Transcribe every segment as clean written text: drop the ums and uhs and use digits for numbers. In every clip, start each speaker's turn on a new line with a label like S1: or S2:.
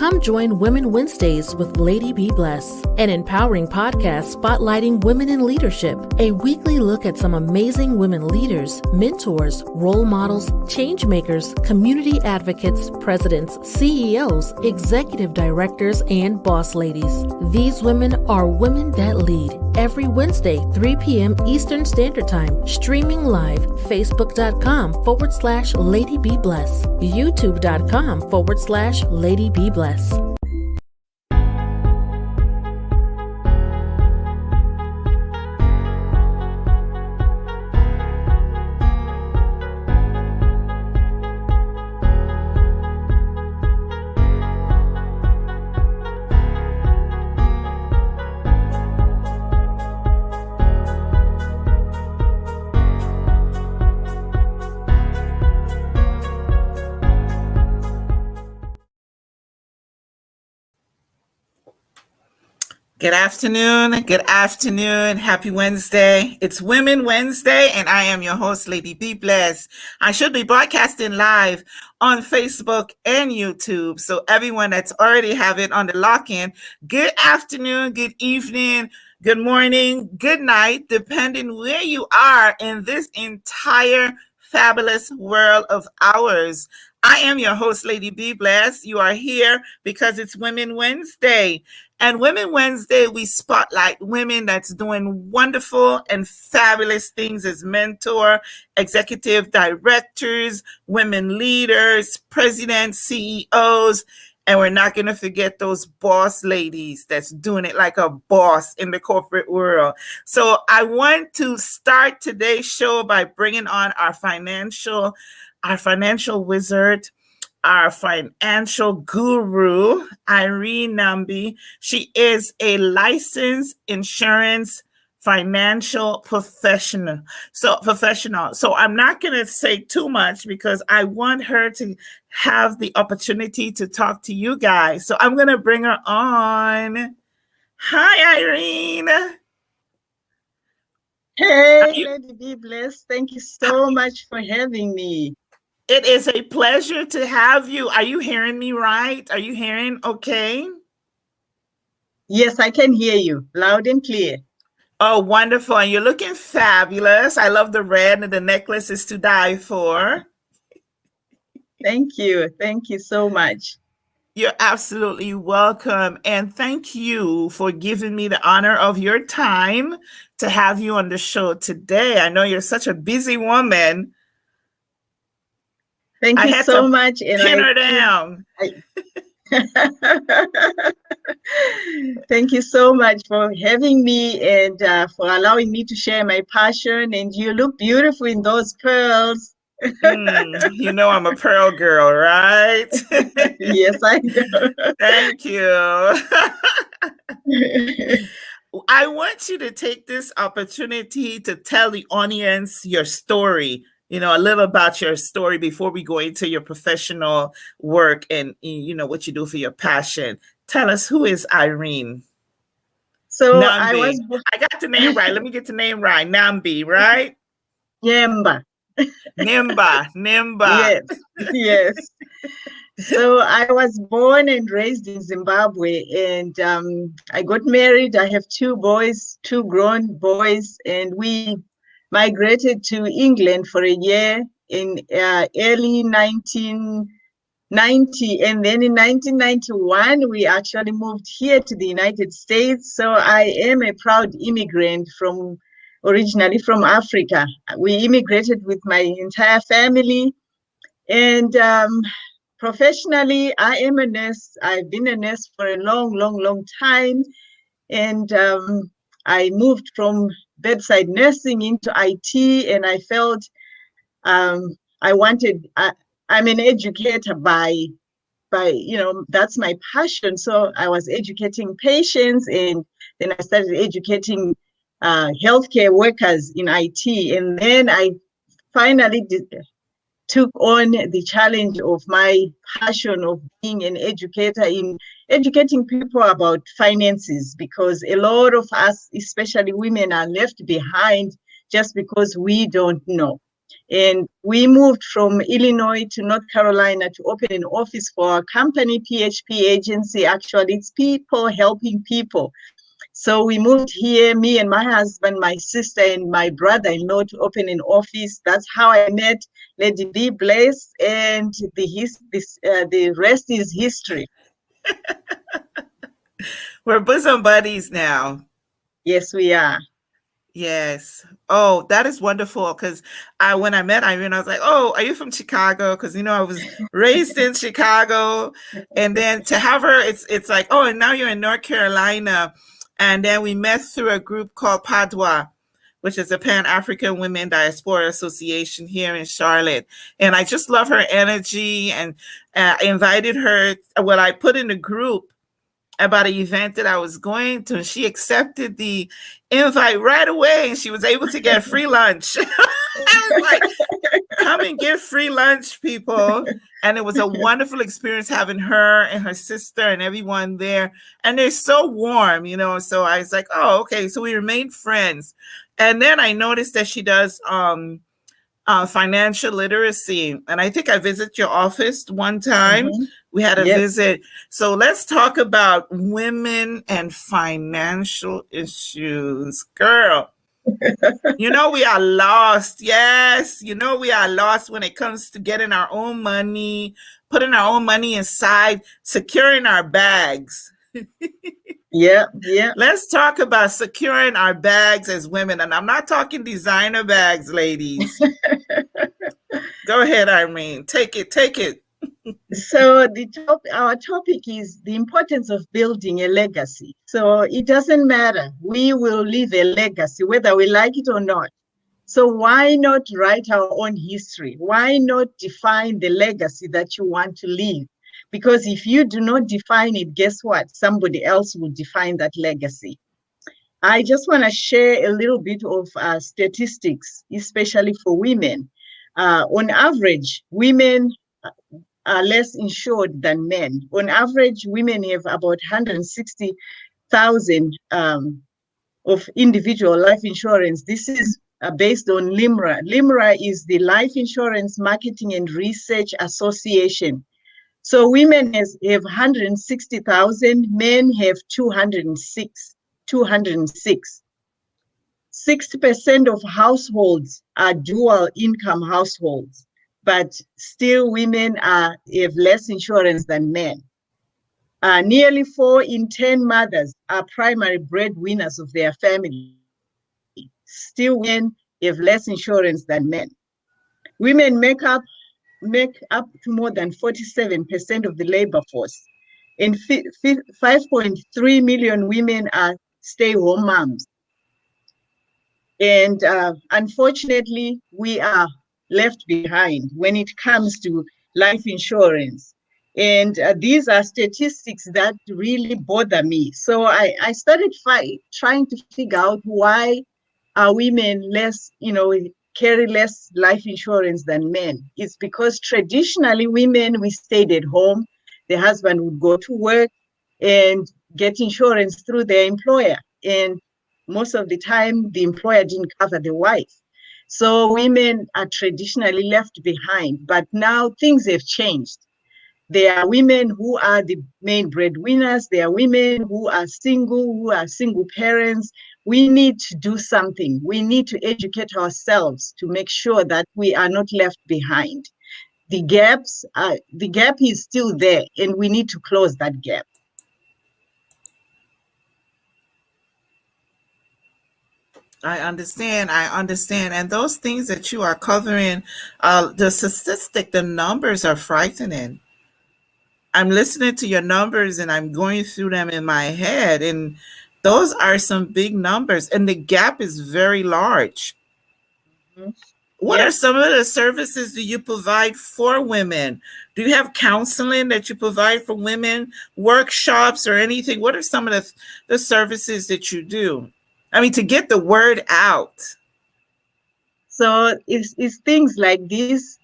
S1: Come join Women Wednesdays with Lady Be Bless, an empowering podcast spotlighting women in leadership. A weekly look at some amazing women leaders, mentors, role models, change makers, community advocates, presidents, CEOs, executive directors, and boss ladies. These women are women that lead. Every Wednesday, 3 p.m. Eastern Standard Time, streaming live, facebook.com/Lady Be Bless, youtube.com/Lady Be Bless.
S2: Good afternoon. Happy Wednesday. It's Women Wednesday, and I am your host, Lady Be Bless. I should be broadcasting live on Facebook and YouTube. So everyone that's already have it on the lock-in, good afternoon, good evening, good morning, good night, depending where you are in this entire fabulous world of ours. I am your host, Lady Be Bless. You are here because it's Women Wednesday. And Women Wednesday, we spotlight women that's doing wonderful and fabulous things as mentor, executive directors, women leaders, presidents, CEOs. And we're not going to forget those boss ladies that's doing it like a boss in the corporate world. So I want to start today's show by bringing on our financial wizard, our financial guru, Irene Nyemba. She is a licensed insurance financial professional. So I'm not going to say too much because I want her to have the opportunity to talk to you guys. So I'm going to bring her on. Hi, Irene.
S3: Hey, Lady Be Blessed. Thank you so much for having me.
S2: It is a pleasure to have you. Are you hearing me right? Are you hearing okay?
S3: Yes, I can hear you loud and clear.
S2: Oh, wonderful. And you're looking fabulous. I love the red, and the necklace is to die for.
S3: Thank you. Thank you so much.
S2: You're absolutely welcome. And thank you for giving me the honor of your time to have you on the show today. I know you're such a busy woman.
S3: Thank you so much.
S2: And pin her down.
S3: Thank you so much for having me and for allowing me to share my passion. And you look beautiful in those pearls.
S2: You know I'm a pearl girl, right?
S3: Yes, I know.
S2: Thank you. I want you to take this opportunity to tell the audience your story. A little about your story before we go into your professional work and, what you do for your passion. Tell us, who is Irene?
S3: So
S2: Nyemba. I got the name right. Let me get the name right. Nyemba, right?
S3: Nyemba.
S2: Nyemba.
S3: Yes. So I was born and raised in Zimbabwe, and I got married. I have two grown boys, and we migrated to England for a year in early 1990. And then in 1991, we actually moved here to the United States. So I am a proud immigrant originally from Africa. We immigrated with my entire family. And professionally, I am a nurse. I've been a nurse for a long time. And I moved from bedside nursing into IT, and I felt I'm an educator by that's my passion. So I was educating patients, and then I started educating healthcare workers in IT. And then I finally took on the challenge of my passion of being an educator in educating people about finances, because a lot of us, especially women, are left behind just because we don't know. And we moved from Illinois to North Carolina to open an office for our company, PHP agency. Actually, it's people helping people. So we moved here, me and my husband, my sister, and my brother-in-law to open an office. That's how I met Lady B Bless, and the rest is history.
S2: We're bosom buddies now.
S3: Yes, we are.
S2: Yes. Oh, that is wonderful. Because when I met Irene, I was like, "Oh, are you from Chicago?" Because I was raised in Chicago, and then to have her, it's like, "Oh, and now you're in North Carolina," and then we met through a group called Padua, which is a Pan African Women Diaspora Association here in Charlotte, and I just love her energy, and I invited her. Well, I put in a group about an event that I was going to, and she accepted the invite right away, and she was able to get free lunch. I was like, come and get free lunch, people. And it was a wonderful experience having her and her sister and everyone there. And they're so warm, So I was like, oh, okay. So we remained friends. And then I noticed that she does financial literacy. And I think I visited your office one time.
S3: Mm-hmm.
S2: We had a
S3: Yes.
S2: visit. So let's talk about women and financial issues. Girl, we are lost. Yes. We are lost when it comes to getting our own money, putting our own money aside, securing our bags.
S3: Yeah.
S2: Let's talk about securing our bags as women. And I'm not talking designer bags, ladies. Go ahead, Irene. Take it.
S3: So our topic is the importance of building a legacy. So it doesn't matter. We will leave a legacy, whether we like it or not. So why not write our own history? Why not define the legacy that you want to leave? Because if you do not define it, guess what? Somebody else will define that legacy. I just want to share a little bit of statistics, especially for women. On average, women are less insured than men. On average, women have about 160,000 of individual life insurance. This is based on LIMRA. LIMRA is the Life Insurance Marketing and Research Association. So women have 160,000, men have 206. 60% of households are dual income households, but still women have less insurance than men. Nearly 4 in 10 mothers are primary breadwinners of their family. Still, women have less insurance than men. Women make up to more than 47% of the labor force, and 5.3 million women are stay-home moms. And unfortunately, we are left behind when it comes to life insurance. And these are statistics that really bother me. So I started trying to figure out why are women carry less life insurance than men. It's because traditionally women, we stayed at home. The husband would go to work and get insurance through their employer. And most of the time, the employer didn't cover the wife. So women are traditionally left behind. But now things have changed. There are women who are the main breadwinners. There are women who are single parents. We need to do something. We need to educate ourselves to make sure that we are not left behind. The gap is still there, and we need to close that gap.
S2: I understand. And those things that you are covering, the numbers are frightening. I'm listening to your numbers and I'm going through them in my head. And those are some big numbers. And the gap is very large.
S3: Mm-hmm.
S2: What are some of the services that you provide for women? Do you have counseling that you provide for women, workshops or anything? What are some of the services that you do? I mean, to get the word out.
S3: So it's things like this,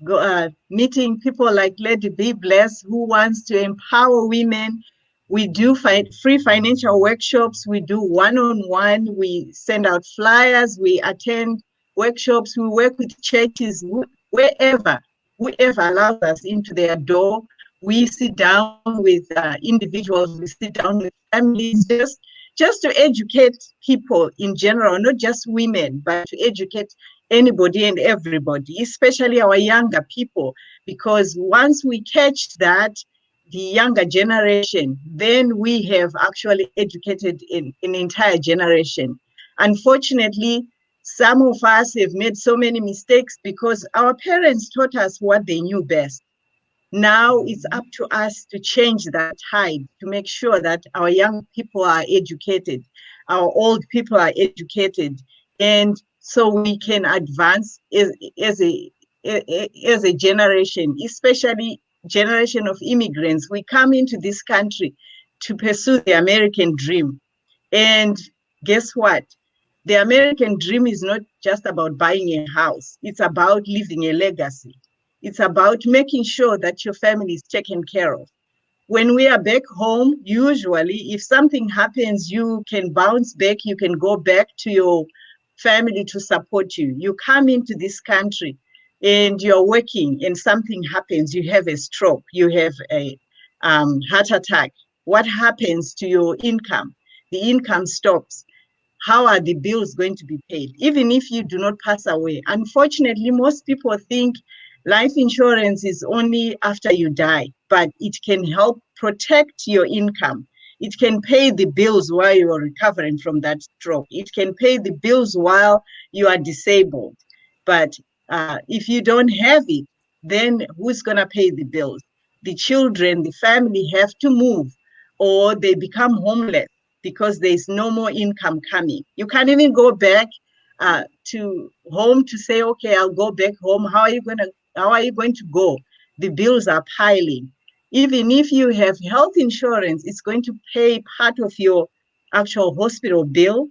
S3: meeting people like Lady B Bless, who wants to empower women. We do free financial workshops. We do one-on-one. We send out flyers. We attend workshops, we work with churches, whoever allows us into their door. We sit down with individuals, we sit down with families, just to educate people in general, not just women, but to educate anybody and everybody, especially our younger people, because once we catch that, the younger generation, then we have actually educated an entire generation. Unfortunately, some of us have made so many mistakes because our parents taught us what they knew best. Now it's up to us to change that tide, to make sure that our young people are educated, our old people are educated, and so we can advance as a generation, especially generation of immigrants. We come into this country to pursue the American dream. And guess what? The American dream is not just about buying a house. It's about leaving a legacy. It's about making sure that your family is taken care of. When we are back home, usually, if something happens, you can bounce back, you can go back to your family to support you. You come into this country and you're working and something happens, you have a stroke, you have a heart attack. What happens to your income? The income stops. How are the bills going to be paid? Even if you do not pass away. Unfortunately, most people think life insurance is only after you die, but it can help protect your income. It can pay the bills while you are recovering from that stroke. It can pay the bills while you are disabled. But if you don't have it, then who's going to pay the bills? The children, the family have to move, or they become homeless because there's no more income coming. You can't even go back to home to say, okay, I'll go back home. How are you going to go? The bills are piling. Even if you have health insurance, it's going to pay part of your actual hospital bill.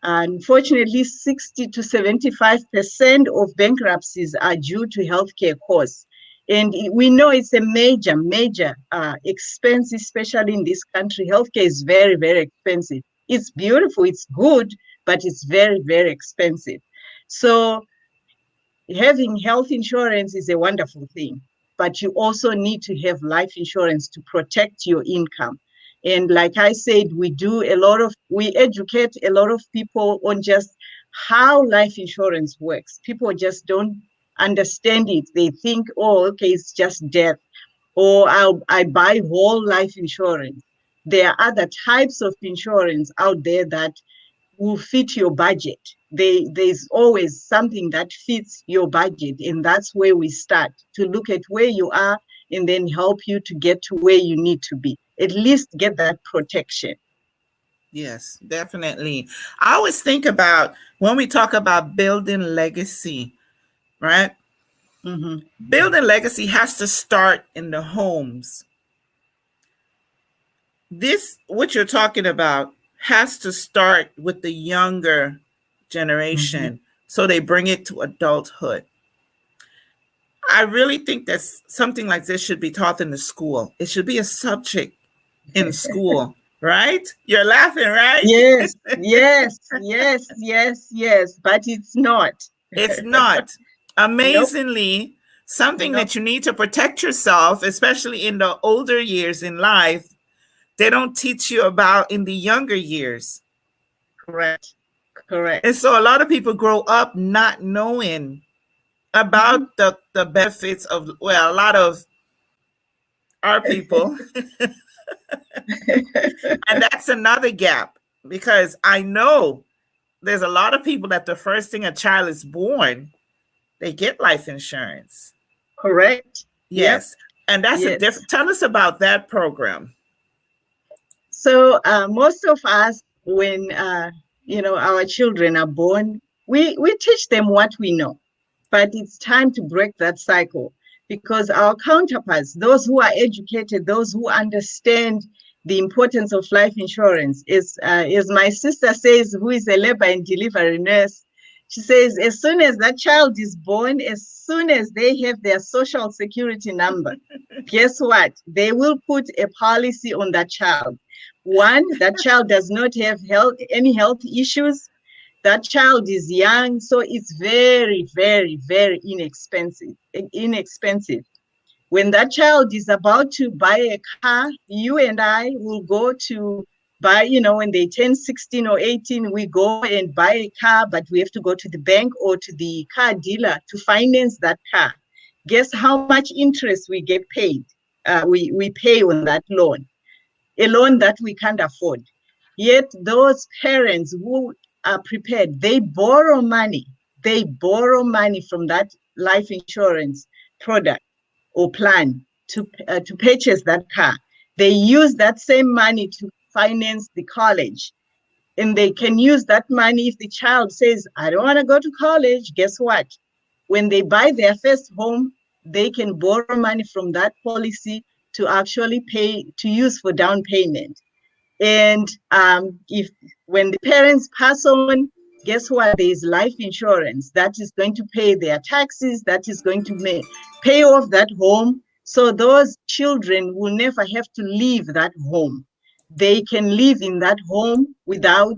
S3: Unfortunately, 60 to 75% of bankruptcies are due to healthcare costs. And we know it's a major expense, especially in this country. Healthcare is very, very expensive. It's beautiful, it's good, but it's very, very expensive. So having health insurance is a wonderful thing, but you also need to have life insurance to protect your income. And like I said, we educate a lot of people on just how life insurance works. People just don't understand it. They think, oh, okay, it's just death, or I buy whole life insurance. There are other types of insurance out there that will fit your budget. There's always something that fits your budget, and that's where we start to look at where you are and then help you to get to where you need to be. At least get that protection.
S2: Yes, definitely. I always think about when we talk about building legacy, right?
S3: Mm-hmm.
S2: Building legacy has to start in the homes. This, what you're talking about, has to start with the younger generation, so they bring it to adulthood. I really think that something like this should be taught in the school. It should be a subject in school, right? You're laughing, right?
S3: Yes, but it's not.
S2: It's not.
S3: Nope.
S2: Amazingly, something
S3: Nope.
S2: that you need to protect yourself, especially in the older years in life, they don't teach you about in the younger years.
S3: Correct.
S2: And so a lot of people grow up not knowing about the benefits of, well, a lot of our people. And that's another gap, because I know there's a lot of people that the first thing a child is born, they get life insurance.
S3: Correct.
S2: Yes. Yep. And that's a different, tell us about that program.
S3: So most of us, when our children are born, we teach them what we know, but it's time to break that cycle, because our counterparts, those who are educated, those who understand the importance of life insurance, is as my sister says, who is a labor and delivery nurse, she says, as soon as that child is born, as soon as they have their social security number, guess what? They will put a policy on that child. One, that child does not have any health issues. That child is young, so it's very, very, very inexpensive. When that child is about to buy a car, you and I will go to buy, when they turn 16 or 18, we go and buy a car, but we have to go to the bank or to the car dealer to finance that car. Guess how much interest we get paid? We pay on that loan, a loan that we can't afford. Yet those parents who are prepared, they borrow money. They borrow money from that life insurance product or plan to purchase that car. They use that same money to finance the college. And they can use that money if the child says, I don't want to go to college. Guess what? When they buy their first home, they can borrow money from that policy to actually pay, to use for down payment. And if when the parents pass on, guess what? There is life insurance that is going to pay their taxes, that is going to pay off that home. So those children will never have to leave that home. They can live in that home without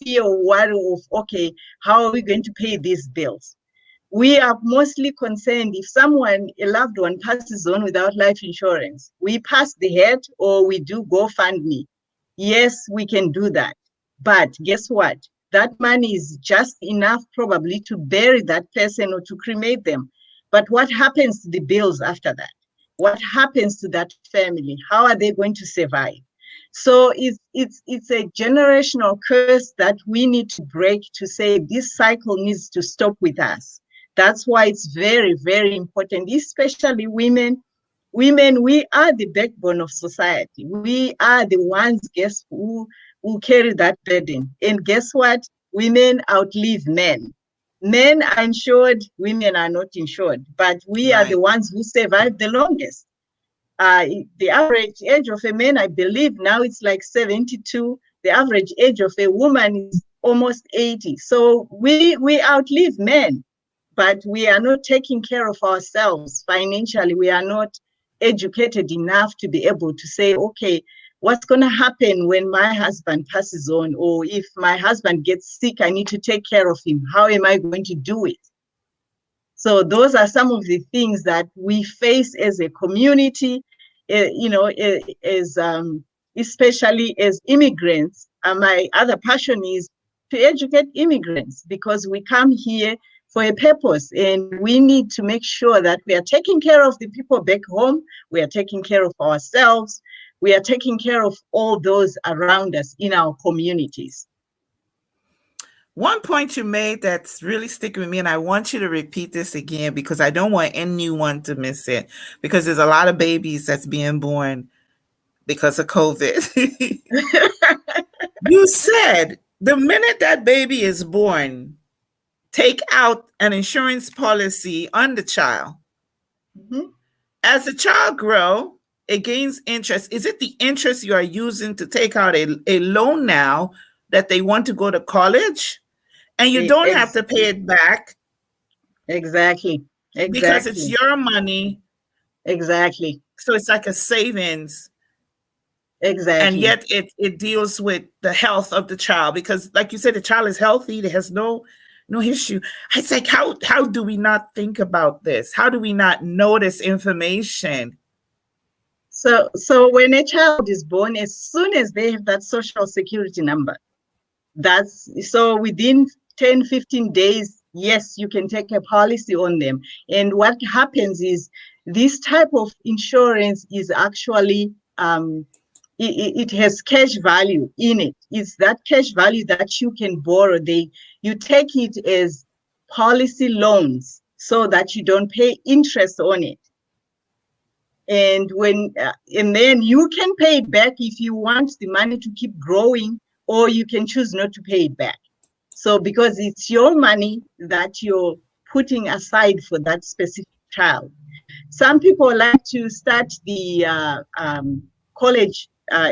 S3: fear or worry of, okay, how are we going to pay these bills? We are mostly concerned if someone, a loved one, passes on without life insurance. We pass the hat or we do GoFundMe. Yes, we can do that. But guess what? That money is just enough probably to bury that person or to cremate them. But what happens to the bills after that? What happens to that family? How are they going to survive? So it's a generational curse that we need to break, to say this cycle needs to stop with us. That's why it's very, very important, especially women. Women, we are the backbone of society. We are the ones, who carry that burden. And guess what? Women outlive men. Men are insured, women are not insured, but we are the ones who survive the longest. The average age of a man, I believe now it's like 72. The average age of a woman is almost 80. So we outlive men, but we are not taking care of ourselves financially. We are not educated enough to be able to say, okay, what's going to happen when my husband passes on? Or if my husband gets sick, I need to take care of him. How am I going to do it? So those are some of the things that we face as a community, especially as immigrants. My other passion is to educate immigrants, because we come here for a purpose, and we need to make sure that we are taking care of the people back home, we are taking care of ourselves, we are taking care of all those around us in our communities.
S2: One point you made that's really sticking with me, and I want you to repeat this again because I don't want anyone to miss it, because there's a lot of babies that's being born because of COVID. You said the minute that baby is born, take out an insurance policy on the child.
S3: Mm-hmm.
S2: As the child grows, it gains interest. Is it the interest you are using to take out a loan now that they want to go to college? And you don't have to pay it back.
S3: Exactly.
S2: Because it's your money.
S3: Exactly.
S2: So it's like a savings.
S3: Exactly.
S2: And yet it deals with the health of the child, because like you said, the child is healthy. There has no issue. It's like, how do we not think about this? How do we not know this information?
S3: So when a child is born, as soon as they have that social security number, so within 10, 15 days, yes, you can take a policy on them. And what happens is this type of insurance is actually, it has cash value in it. It's that cash value that you can borrow. You take it as policy loans so that you don't pay interest on it. And and then you can pay it back if you want the money to keep growing, or you can choose not to pay it back. So because it's your money that you're putting aside for that specific child. Some people like to start the college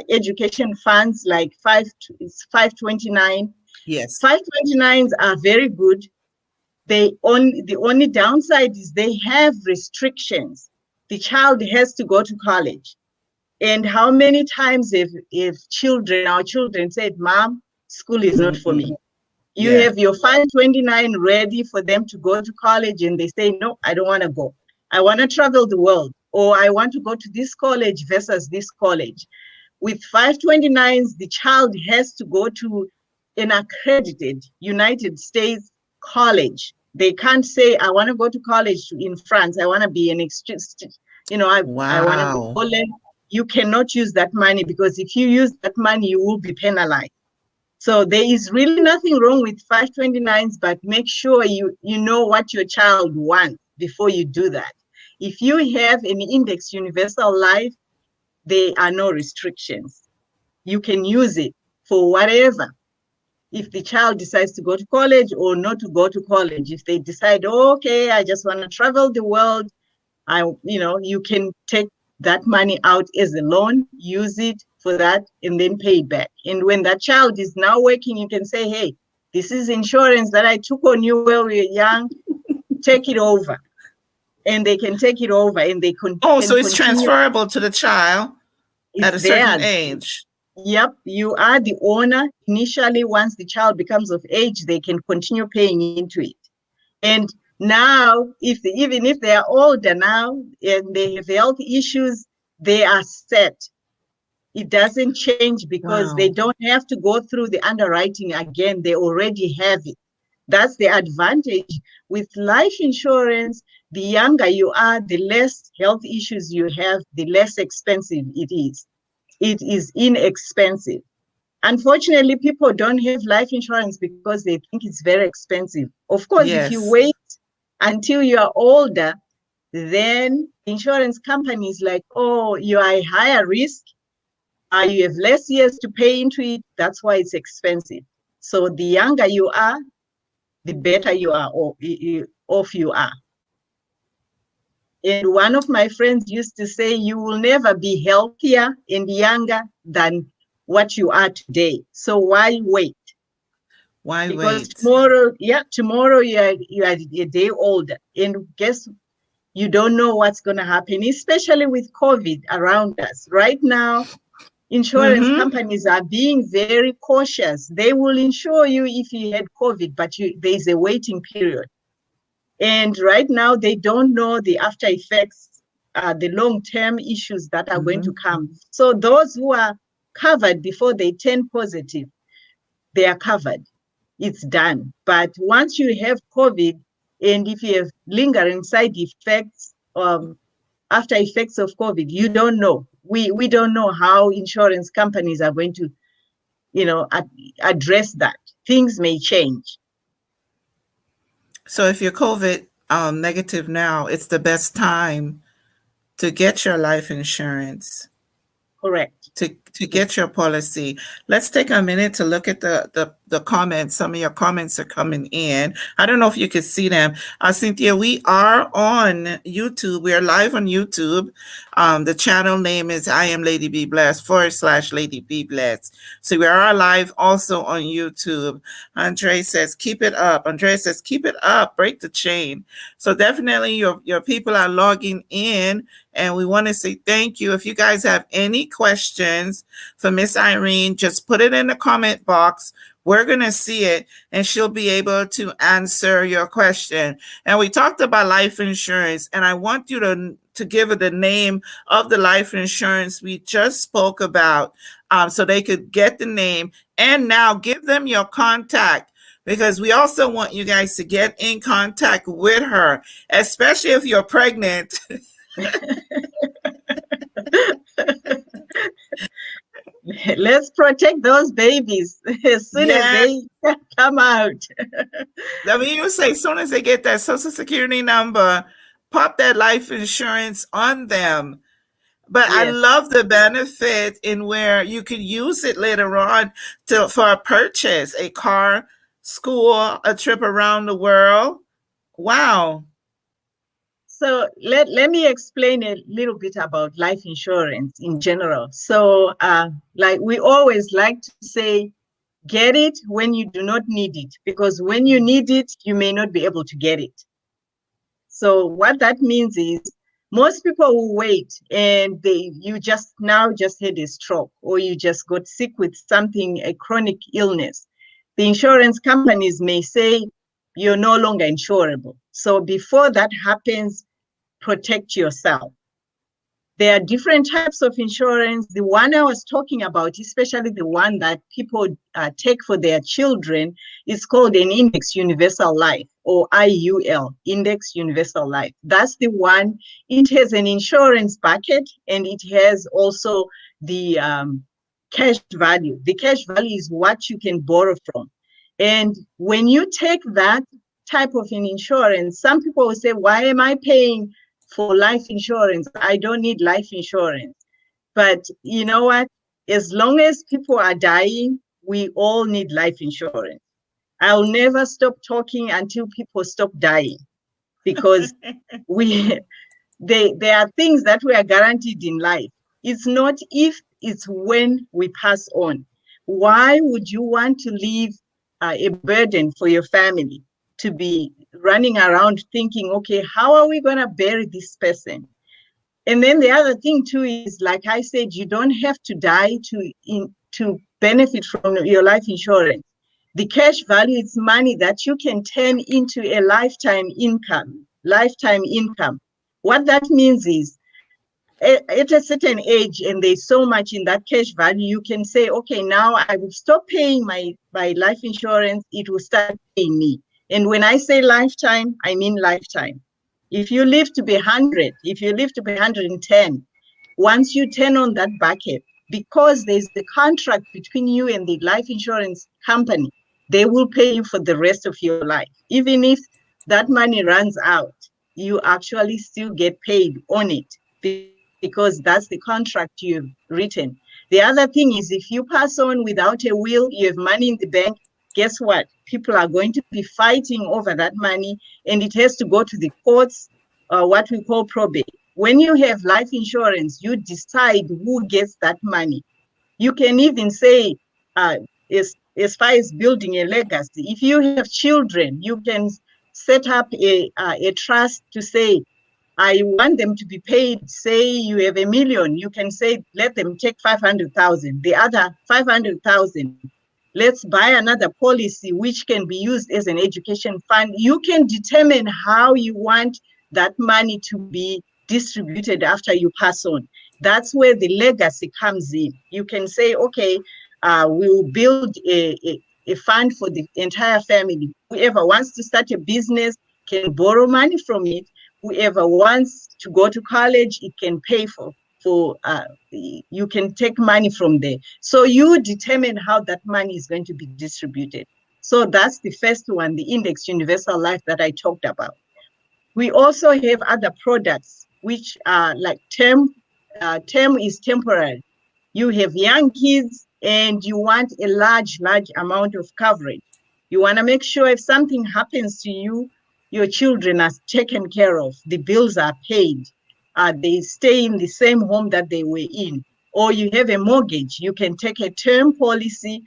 S3: education funds, like 529.
S2: Yes.
S3: 529s are very good. The only downside is they have restrictions. The child has to go to college. And how many times if our children said, Mom, school is not for me. You have your 529 ready for them to go to college, and they say, no, I don't want to go. I want to travel the world, or I want to go to this college versus this college. With 529s, the child has to go to an accredited United States college. They can't say, I want to go to college in France. I want to be an exchange, I want to go. You cannot use that money, because if you use that money, you will be penalized. So there is really nothing wrong with 529s, but make sure you know what your child wants before you do that. If you have an index universal life, there are no restrictions. You can use it for whatever. If the child decides to go to college or not to go to college, if they decide, okay, I just want to travel the world, you can take that money out as a loan, use it for that, and then pay it back. And when that child is now working, you can say, hey, this is insurance that I took on you while we were young, take it over. And they can take it over, and they can
S2: so it's transferable to the child at a certain age.
S3: Yep, you are the owner. Initially, once the child becomes of age, they can continue paying into it. And now, even if they are older now and they have health issues, they are set. It doesn't change, because they don't have to go through the underwriting again. They already have it. That's the advantage. With life insurance, the younger you are, the less health issues you have, the less expensive it is. It is inexpensive. Unfortunately, people don't have life insurance because they think it's very expensive. Of course, if you wait until you are older, then insurance companies like, oh, you are a higher risk, you have less years to pay into it, that's why it's expensive. So the younger you are, the better you are off you are. And one of my friends used to say, you will never be healthier and younger than what you are today. So why wait? Because tomorrow you are a day older, and guess you don't know what's going to happen, especially with COVID around us right now. Insurance companies are being very cautious. They will insure you if you had COVID, but there's a waiting period. And right now, they don't know the after effects, the long-term issues that are going to come. So those who are covered before they turn positive, they are covered. It's done. But once you have COVID, and if you have lingering side effects, after effects of COVID, you don't know. We don't know how insurance companies are going to, address that. Things may change.
S2: So if you're COVID negative now, it's the best time to get your life insurance.
S3: Correct.
S2: To get your policy. Let's take a minute to look at the comments. Some of your comments are coming in. I don't know if you can see them. Cynthia, we are on YouTube. We are live on YouTube. The channel name is I am Lady Be Blessed / Lady Be Blessed. So we are live also on YouTube. Andre says, keep it up. Andre says, keep it up. Break the chain. So definitely your people are logging in, and we want to say thank you. If you guys have any questions for Miss Irene, just put it in the comment box. We're going to see it, and she'll be able to answer your question. And we talked about life insurance, and I want you to give her the name of the life insurance we just spoke about, so they could get the name. And now give them your contact, because we also want you guys to get in contact with her, especially if you're pregnant.
S3: Let's protect those babies as soon as they come out.
S2: I mean, you say as soon as they get that Social Security number, pop that life insurance on them. But I love the benefit in where you could use it later on for a purchase, a car, school, a trip around the world. Wow.
S3: So let me explain a little bit about life insurance in general. So like we always like to say, get it when you do not need it, because when you need it, you may not be able to get it. So what that means is most people will wait, and you just had a stroke, or you just got sick with something, a chronic illness. the insurance companies may say you're no longer insurable. So before that happens, protect yourself. There are different types of insurance. The one I was talking about, especially the one that people take for their children, is called an Index Universal Life, or IUL, Index Universal Life. That's the one. It has an insurance bucket, and it has also the cash value. The cash value is what you can borrow from. And when you take that type of an insurance, some people will say, why am I paying for life insurance? I don't need life insurance. But you know what? As long as people are dying, we all need life insurance. I'll never stop talking until people stop dying, because there are things that we are guaranteed in life. It's not if, it's when we pass on. Why would you want to leave a burden for your family to be running around thinking, okay, how are we going to bury this person? And then the other thing too is, like I said, you don't have to die to benefit from your life insurance. The cash value is money that you can turn into a lifetime income. What that means is, at a certain age, and there's so much in that cash value, you can say, okay, now I will stop paying my life insurance. It will start paying me. And when I say lifetime, I mean lifetime. If you live to be 100, if you live to be 110, once you turn on that bucket, because there's the contract between you and the life insurance company, they will pay you for the rest of your life. Even if that money runs out, you actually still get paid on it, because that's the contract you've written. The other thing is, if you pass on without a will, you have money in the bank, guess what? People are going to be fighting over that money, and it has to go to the courts, what we call probate. When you have life insurance, you decide who gets that money. You can even say, as far as building a legacy, if you have children, you can set up a trust to say, I want them to be paid. Say you have $1 million, you can say, let them take 500,000. The other 500,000, let's buy another policy which can be used as an education fund. You can determine how you want that money to be distributed after you pass on. That's where the legacy comes in. You can say, okay, we'll build a fund for the entire family. Whoever wants to start a business can borrow money from it. Whoever wants to go to college, it can pay for you can take money from there. So you determine how that money is going to be distributed. So that's the first one, the Index Universal Life that I talked about. We also have other products which are like term. Term is temporary. You have young kids and you want a large amount of coverage. You want to make sure if something happens to you, your children are taken care of, the bills are paid, they stay in the same home that they were in, or you have a mortgage, you can take a term policy,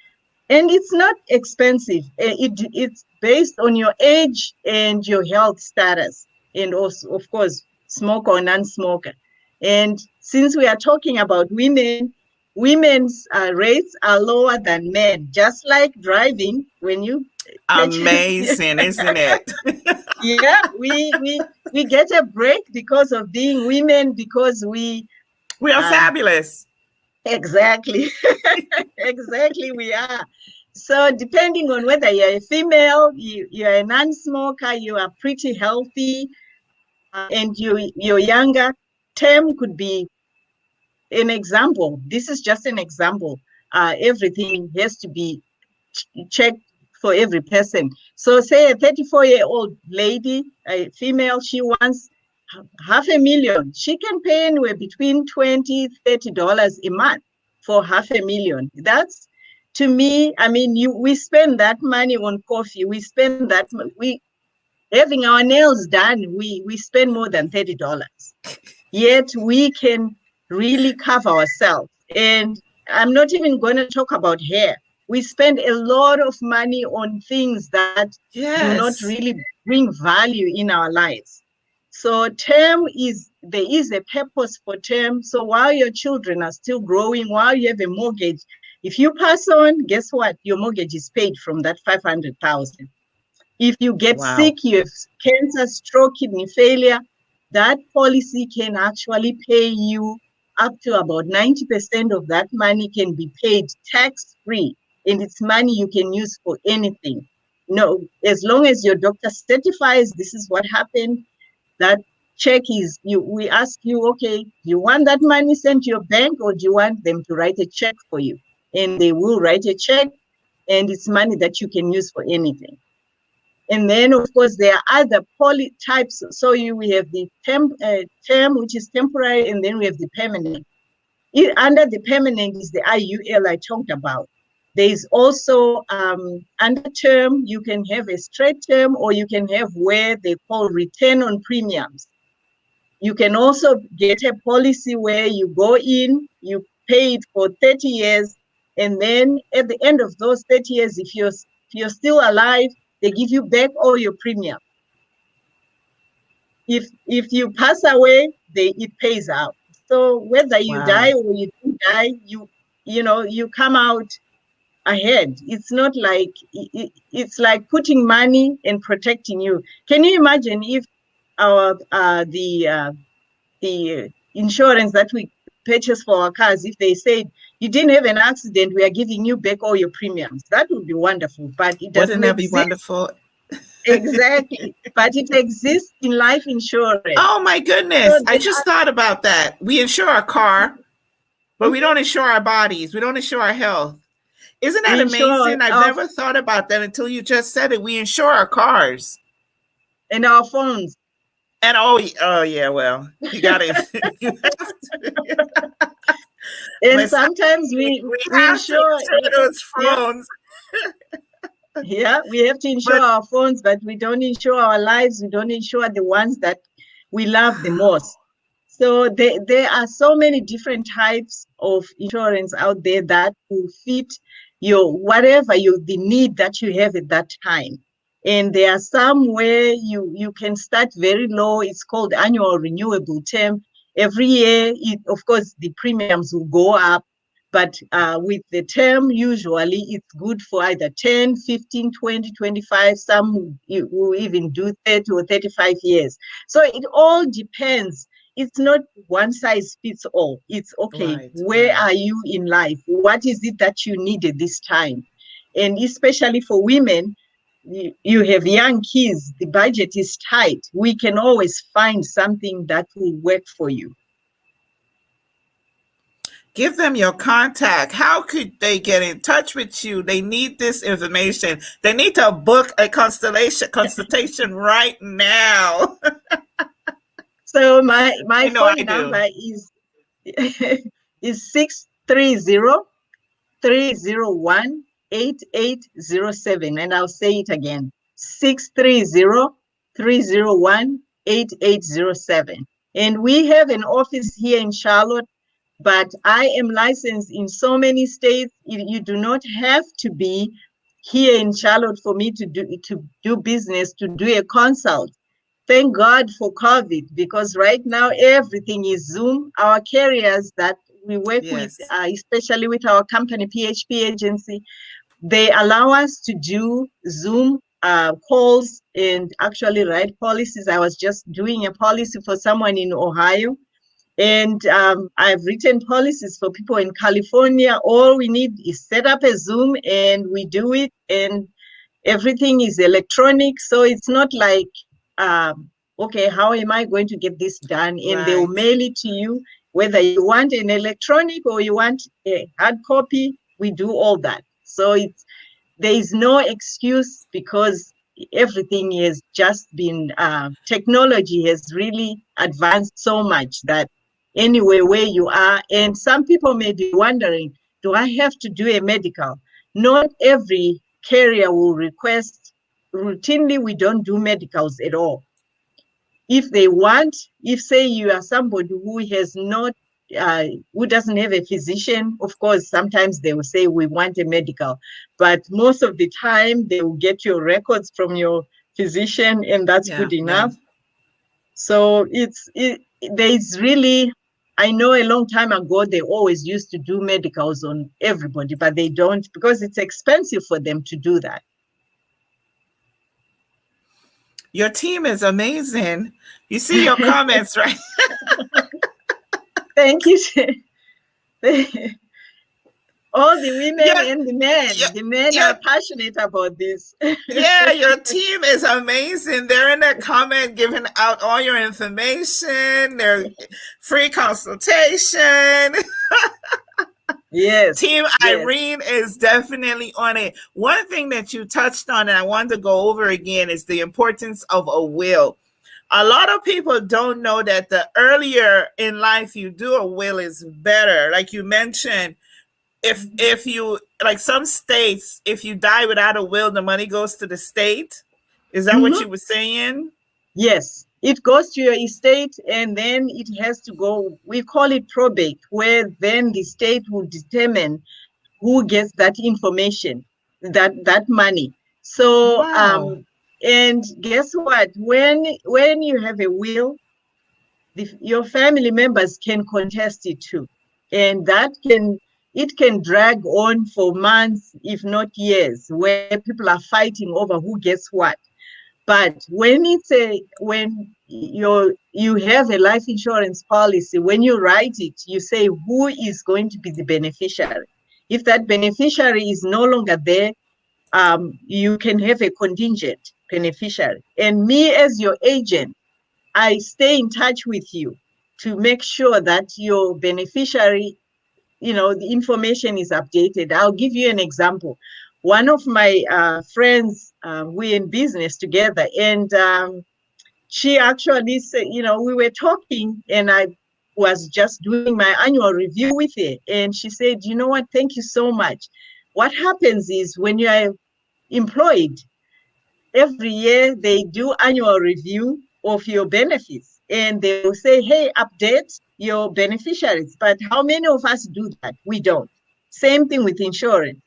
S3: and it's not expensive. It's based on your age and your health status, and also, of course, smoker or non-smoker. And since we are talking about women, women's rates are lower than men, just like driving. When you
S2: amazing, isn't it?
S3: Yeah, we get a break because of being women, because we
S2: are fabulous.
S3: Exactly. Exactly, we are. So depending on whether you're a female, you're a non-smoker, you are pretty healthy, and you're younger, term could be an example. This is just an example. Everything has to be checked for every person. So say a 34-year-old lady, a female, she wants $500,000. She can pay anywhere between $20, $30 a month for $500,000. That's, to me, I mean, we spend that money on coffee. We spend that, we having our nails done, we spend more than $30. Yet we can really cover ourselves. And I'm not even going to talk about hair. We spend a lot of money on things that do not really bring value in our lives. So there is a purpose for term. So while your children are still growing, while you have a mortgage, If you pass on, guess what? Your mortgage is paid from that 500,000. If you get
S2: Wow.
S3: sick, you have cancer, stroke, kidney failure, that policy can actually pay you up to about 90% of that money can be paid tax-free, and it's money you can use for anything. No, as long as your doctor certifies this is what happened, that check is we ask you, okay, do you want that money sent to your bank or do you want them to write a check for you? And they will write a check, and it's money that you can use for anything. And then, of course, there are other types. So we have the term, which is temporary, and then we have the permanent. Under the permanent is the IUL I talked about. There is also under term, you can have a straight term, or you can have where they call return on premiums. You can also get a policy where you go in, you pay it for 30 years, and then at the end of those 30 years, if you're still alive, they give you back all your premium. If you pass away, it pays out. So whether you die or you don't die, you come out ahead. It's not like it's like putting money and protecting you. Can you imagine if the insurance that we purchase for our cars, if they said you didn't have an accident, we are giving you back all your premiums? That would be wonderful, but it doesn't
S2: Wouldn't that be
S3: exist.
S2: wonderful?
S3: Exactly. But it exists in life insurance.
S2: Oh my goodness. I just thought about that. We insure our car, but we don't insure our bodies. We don't insure our health. Isn't that amazing? I've never thought about that until you just said it. We insure our cars.
S3: And our phones.
S2: And oh yeah, well, you got to.
S3: And sometimes we insure
S2: those phones.
S3: Yeah, we have to insure our phones, but we don't insure our lives. We don't insure the ones that we love the most. So there are so many different types of insurance out there that will fit the need that you have at that time. And there are some where you can start very low. It's called annual renewable term. Every year, of course, the premiums will go up. But with the term, usually it's good for either 10, 15, 20, 25. Some will even do 30 or 35 years. So it all depends. It's not one size fits all. It's okay, where are you in life? What is it that you need at this time? And especially for women, you have young kids, the budget is tight. We can always find something that will work for you.
S2: Give them your contact. How could they get in touch with you? They need this information. They need to book a consultation right now.
S3: So my phone number is 630-301-8807. And I'll say it again, 630-301-8807. And we have an office here in Charlotte, but I am licensed in so many states. You do not have to be here in Charlotte for me to do business, to do a consult. Thank God for COVID, because right now everything is Zoom. Our carriers that we work with, especially with our company, PHP Agency, they allow us to do Zoom calls and actually write policies. I was just doing a policy for someone in Ohio. And I've written policies for people in California. All we need is set up a Zoom and we do it, and everything is electronic. So it's not like, okay, how am I going to get this done? And they will mail it to you, whether you want an electronic or you want a hard copy, we do all that. So there is no excuse, because everything has just been, technology has really advanced so much that anywhere where you are, and some people may be wondering, do I have to do a medical? Not every carrier will request. Routinely, we don't do medicals at all. If they want, if say you are somebody who has not, who doesn't have a physician, of course, sometimes they will say we want a medical, but most of the time they will get your records from your physician, and that's good enough. So there's really I know a long time ago, they always used to do medicals on everybody, but they don't because it's expensive for them to do that.
S2: Your team is amazing. You see your comments, right?
S3: Thank you. All the women
S2: Yeah,
S3: and the men.
S2: yeah,
S3: The men
S2: yeah,
S3: are passionate about this.
S2: yeah. Your team is amazing. They're in the comment giving out all your information. Their free consultation.
S3: Yes,
S2: Team
S3: yes.
S2: Irene is definitely on it. One thing that you touched on, and I wanted to go over again, is the importance of a will. A lot of people don't know that the earlier in life you do a will is better. Like you mentioned, if you like some states, if you die without a will, the money goes to the state. Is that what
S3: Mhm.
S2: you were saying?
S3: Yes, it goes to your estate and then it has to go, we call it probate, where then the state will determine who gets that information, that money. So
S2: Wow.
S3: and guess what? When you have a will, your family members can contest it too. And it can drag on for months, if not years, where people are fighting over who gets what. But when you have a life insurance policy, when you write it, you say who is going to be the beneficiary. If that beneficiary is no longer there, you can have a contingent beneficiary. And me as your agent, I stay in touch with you to make sure that your beneficiary, the information is updated. I'll give you an example. One of my friends, we're in business together, and she actually said, we were talking, and I was just doing my annual review with her, and she said, you know what, thank you so much. What happens is when you are employed, every year they do annual review of your benefits, and they will say, hey, update your beneficiaries. But how many of us do that? We don't. Same thing with insurance.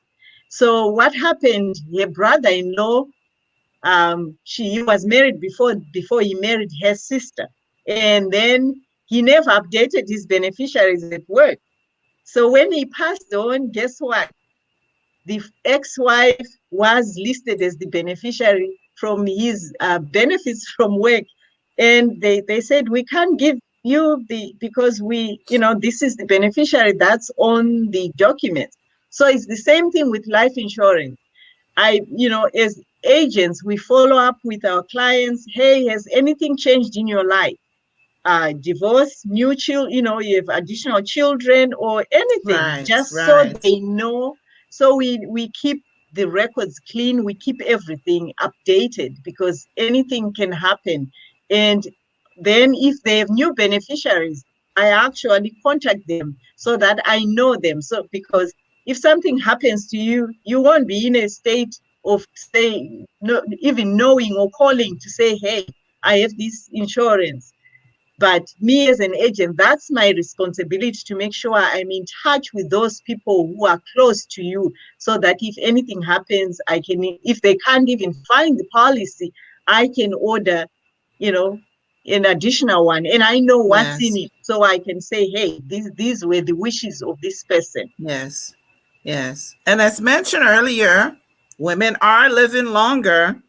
S3: So what happened, her brother-in-law, he was married before he married her sister, and then he never updated his beneficiaries at work. So when he passed on, guess what? The ex-wife was listed as the beneficiary from his benefits from work. And they said, we can't give you because this is the beneficiary that's on the documents. So it's the same thing with life insurance. As agents, we follow up with our clients. Hey, has anything changed in your life? Divorce, new children, you have additional children or anything,
S2: Right,
S3: just so
S2: right.
S3: they know. So we keep the records clean, we keep everything updated because anything can happen. And then if they have new beneficiaries, I actually contact them so that I know them. So because if something happens to you, you won't be in a state of say, no, even knowing or calling to say, hey, I have this insurance. But me as an agent, that's my responsibility to make sure I'm in touch with those people who are close to you so that if anything happens, if they can't even find the policy, I can order, you know, an additional one. And I know what's in
S2: Yes,
S3: it. So I can say, hey, these were the wishes of this person.
S2: yes, yes. And as mentioned earlier, women are living longer.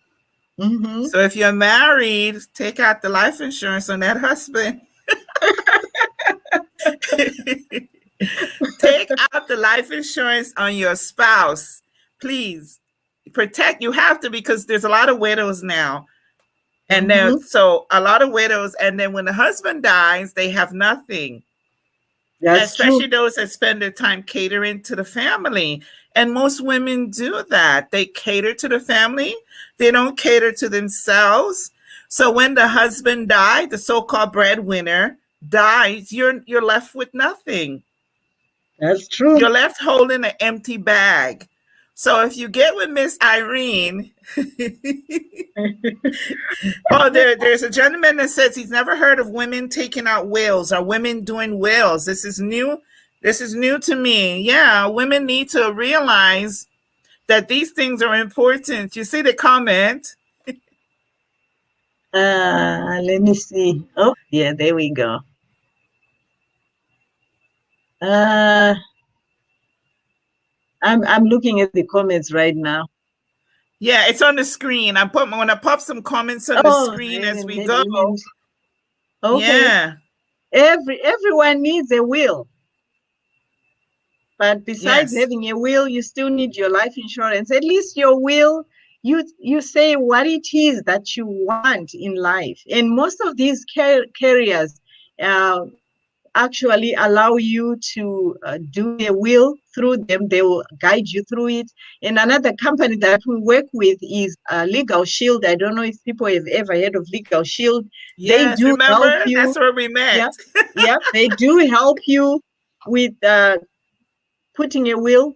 S3: Mm-hmm.
S2: So if you're married, take out the life insurance on that husband. Take out the life insurance on your spouse. Please protect. You have to because there's a lot of widows now. And then,
S3: Mm-hmm.
S2: so a lot of widows, and then when the husband dies, they have nothing,
S3: That's true.
S2: especially those that spend their time catering to the family. And most women do that. They cater to the family, they don't cater to themselves. So when the husband died, the so-called breadwinner dies, you're left with nothing.
S3: That's true.
S2: You're left holding an empty bag. So if you get with Miss Irene, oh, there's a gentleman that says he's never heard of women taking out wills or women doing wills. This is new. This is new to me. Yeah, women need to realize that these things are important. You see the comment?
S3: Let me see. Oh, yeah, there we go. I'm looking at the comments right now.
S2: Yeah, it's on the screen. I'm gonna pop some comments on the
S3: Oh,
S2: screen as we
S3: women,
S2: go.
S3: women. Okay.
S2: Yeah.
S3: Everyone needs a will. But besides
S2: Yes.
S3: having a will, you still need your life insurance. At least your will, you say what it is that you want in life. And most of these carriers actually allow you to do a will through them. They will guide you through it. And another company that we work with is Legal Shield. I don't know if people have ever heard of Legal Shield. They
S2: Yes.
S3: do help
S2: Remember?
S3: you.
S2: That's where we met.
S3: Yeah, yeah, they do help you with putting a will,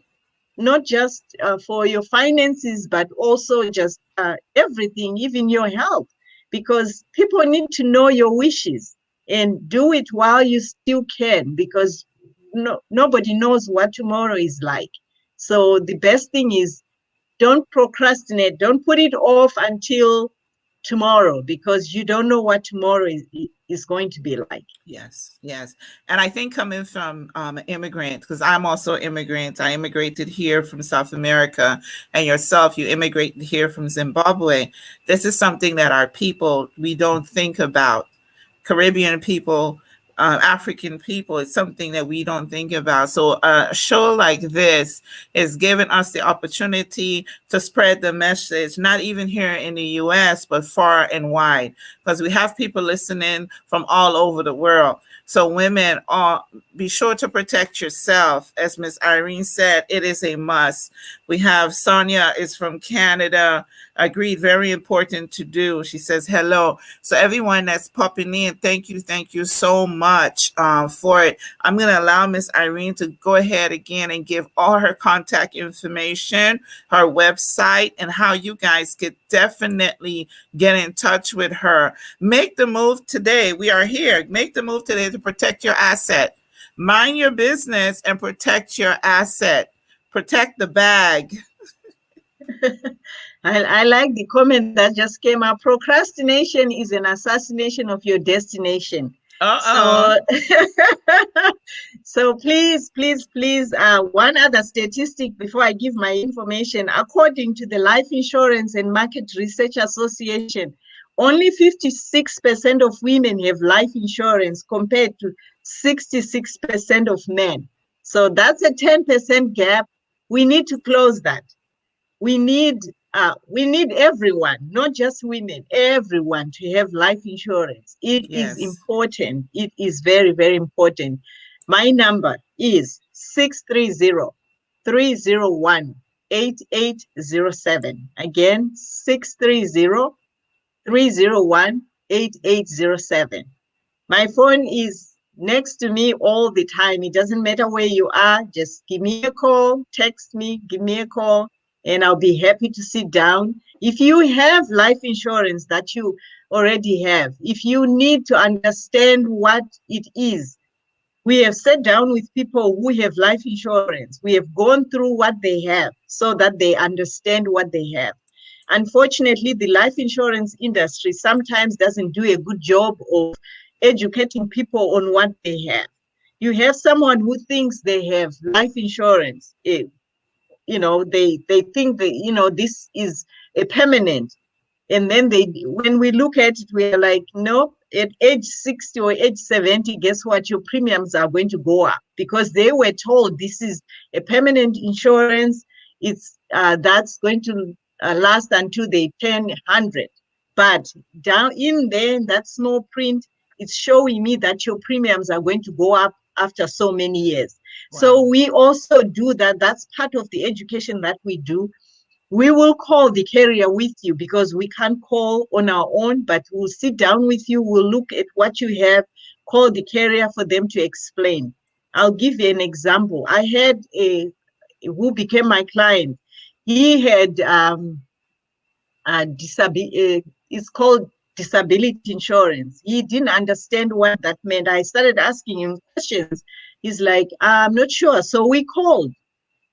S3: not just for your finances, but also just everything, even your health, because people need to know your wishes and do it while you still can, because nobody knows what tomorrow is like. So the best thing is, don't procrastinate. Don't put it off until tomorrow, because you don't know what tomorrow is going to be like.
S2: Yes, yes. And I think coming from an immigrant, because I'm also an immigrant, I immigrated here from South America, and yourself, you immigrated here from Zimbabwe. This is something that our people, we don't think about. Caribbean people, African people, it's something that we don't think about. So a show like this is giving us the opportunity to spread the message, not even here in the US, but far and wide, because we have people listening from all over the world. So women, be sure to protect yourself. As Miss Irene said, it is a must. We have Sonia is from Canada. Agreed, very important to do. She says hello. So everyone that's popping in, thank you so much for it. I'm going to allow Miss Irene to go ahead again and give all her contact information, her website, and how you guys could definitely get in touch with her. Make the move today. We are here. Make the move today to protect your asset. Mind your business and protect your asset. Protect the bag.
S3: I like the comment that just came up. Procrastination is an assassination of your destination. So, so please, one other statistic before I give my information. According to the Life Insurance and Market Research Association, only 56% of women have life insurance compared to 66% of men. So that's a 10% gap. We need to close that. We need everyone, not just women, everyone to have life insurance. It is important. It is very, very important. My number is 630-301-8807. Again, 630-301-8807. My phone is next to me all the time. It doesn't matter where you are. Just give me a call, text me, give me a call, and I'll be happy to sit down. If you have life insurance that you already have, if you need to understand what it is, we have sat down with people who have life insurance. We have gone through what they have so that they understand what they have. Unfortunately, the life insurance industry sometimes doesn't do a good job of educating people on what they have. You have someone who thinks they have life insurance. They think that, this is a permanent. And then when we look at it, we're like, no, at age 60 or age 70, guess what? Your premiums are going to go up, because they were told this is a permanent insurance. It's that's going to last until they turn 100. But down in there, in that small print, it's showing me that your premiums are going to go up after so many years. Wow. So we also do that. That's part of the education that we do. We will call the carrier with you, because we can't call on our own, but we'll sit down with you. We'll look at what you have, call the carrier for them to explain. I'll give you an example. I had who became my client. He had it's called disability insurance. He didn't understand what that meant. I started asking him questions. He's like, I'm not sure. So we called.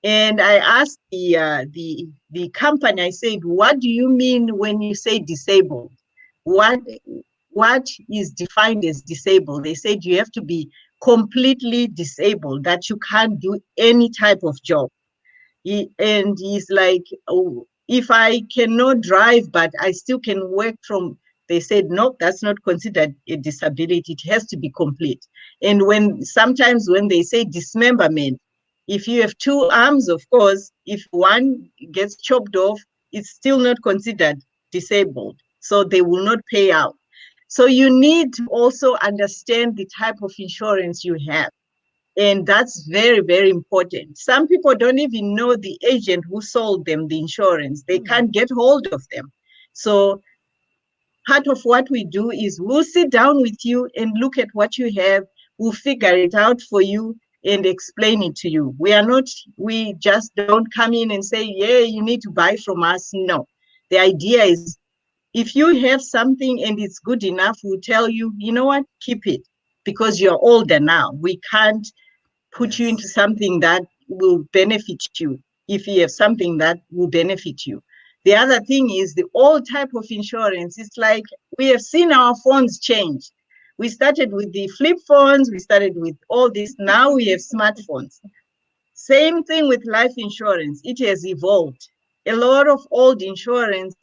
S3: And I asked the company, I said, what do you mean when you say disabled? What is defined as disabled? They said you have to be completely disabled, that you can't do any type of job. And he's like, oh, if I cannot drive, but I still can work from, they said, no, that's not considered a disability. It has to be complete. And sometimes when they say dismemberment, if you have two arms, of course, if one gets chopped off, it's still not considered disabled. So they will not pay out. So you need to also understand the type of insurance you have. And that's very, very important. Some people don't even know the agent who sold them the insurance. They can't get hold of them. So part of what we do is we'll sit down with you and look at what you have. We'll figure it out for you and explain it to you. We just don't come in and say, yeah, you need to buy from us. No. The idea is if you have something and it's good enough, we'll tell you, you know what, keep it, because you're older now. We can't put you into something that will benefit you if you have something that will benefit you. The other thing is the old type of insurance. It's like we have seen our phones change. We started with the flip phones. We started with all this. Now we have smartphones. Same thing with life insurance. It has evolved. A lot of old insurance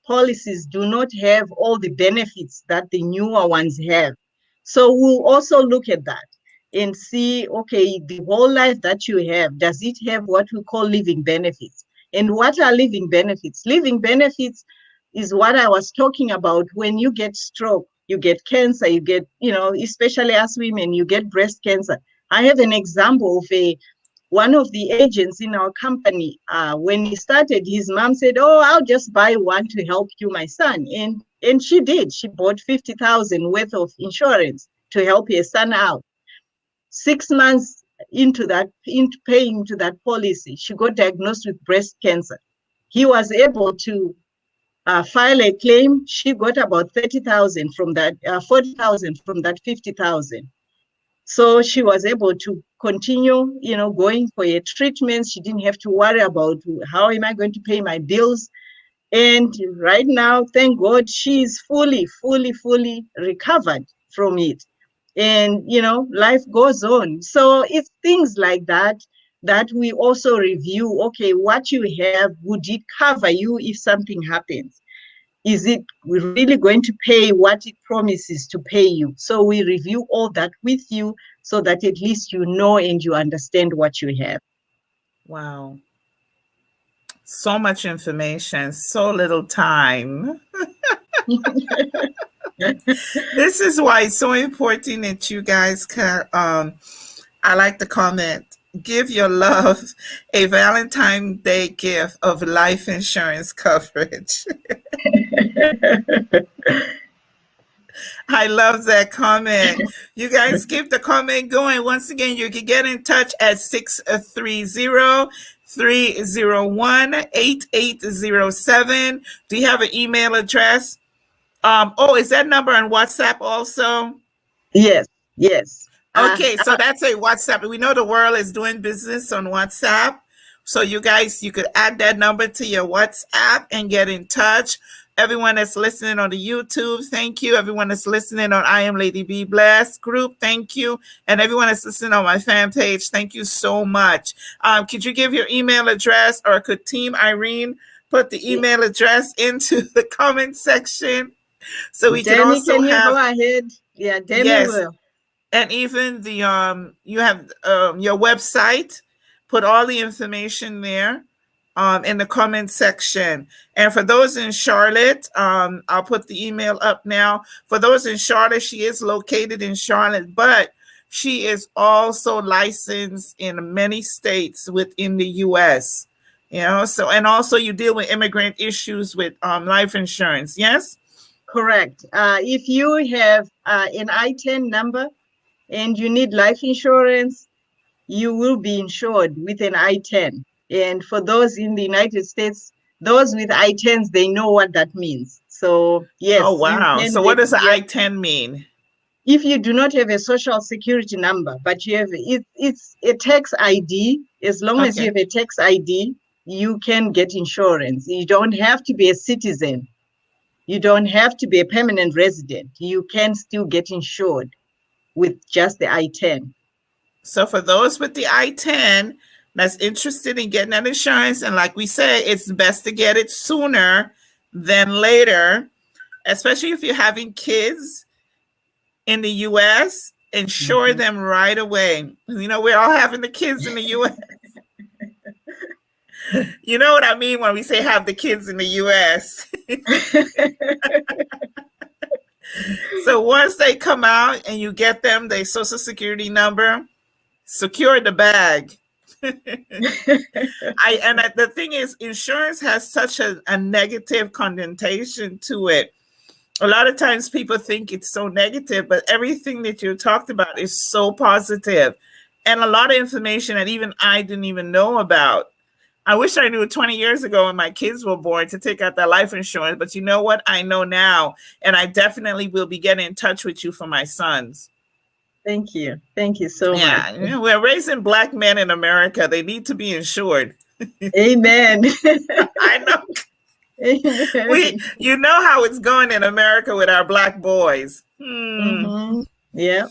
S3: policies do not have all the benefits that the newer ones have. So we'll also look at that and see, okay, the whole life that you have, does it have what we call living benefits? And what are living benefits? Living benefits is what I was talking about. When you get stroke, you get cancer, you get, especially as women, you get breast cancer. I have an example of one of the agents in our company. When he started, his mom said, oh, I'll just buy one to help you, my son. And she did. She bought 50,000 worth of insurance to help her son out. 6 months into paying to that policy, she got diagnosed with breast cancer. He was able to file a claim. She got about 30,000 from that, 40,000 from that 50,000. So she was able to continue, going for her treatments. She didn't have to worry about how am I going to pay my bills. And right now, thank God, she is fully recovered from it. And, life goes on. So it's things like that we also review. Okay, what you have, would it cover you if something happens? Is it really going to pay what it promises to pay you? So we review all that with you so that at least you know and you understand what you have.
S2: Wow. So much information, so little time. This is why it's so important that you guys can, I like the comment, give your love a Valentine's Day gift of life insurance coverage. I love that comment. You guys keep the comment going. Once again, you can get in touch at 630-301-8807. Do you have an email address? Is that number on WhatsApp also?
S3: Yes.
S2: Okay, so that's a WhatsApp. We know the world is doing business on WhatsApp. So you guys, you could add that number to your WhatsApp and get in touch. Everyone that's listening on the YouTube, thank you. Everyone that's listening on I Am Lady Be Blessed group, thank you. And everyone that's listening on my fan page, thank you so much. Could you give your email address, or could Team Irene put the email address into the comment section so we can also
S3: can
S2: have...
S3: you go ahead? Yeah, Danny will.
S2: And even the you have your website, put all the information there in the comment section. And for those in Charlotte, I'll put the email up now. For those in Charlotte, she is located in Charlotte, but she is also licensed in many states within the U.S. So, and also you deal with immigrant issues with life insurance, yes?
S3: Correct. If you have an I-10 number and you need life insurance, you will be insured with an I-10. And for those in the United States, those with I-10s, they know what that means. So yes.
S2: Oh, wow. So what does the I-10 mean?
S3: If you do not have a social security number, but you have it's a tax ID, as long as you have a tax ID, you can get insurance. You don't have to be a citizen. You don't have to be a permanent resident. You can still get insured. with just the I-10.
S2: So for those with the I-10 that's interested in getting that insurance, and like we say, it's best to get it sooner than later, especially if you're having kids in the U.S., insure them right away. You know, we're all having the kids in the U.S. You know what I mean when we say have the kids in the U.S. So once they come out and you get them their social security number, secure the bag. The thing is, insurance has such a negative connotation to it. A lot of times people think it's so negative, but everything that you talked about is so positive, and a lot of information that even I didn't even know about. I wish I knew 20 years ago when my kids were born to take out that life insurance, but you know what? I know now, and I definitely will be getting in touch with you for my sons.
S3: Thank you. Thank you so much.
S2: Yeah, you know, we're raising Black men in America. They need to be insured.
S3: Amen.
S2: I know.
S3: Amen.
S2: You know how it's going in America with our Black boys.
S3: Mm-hmm. Yeah.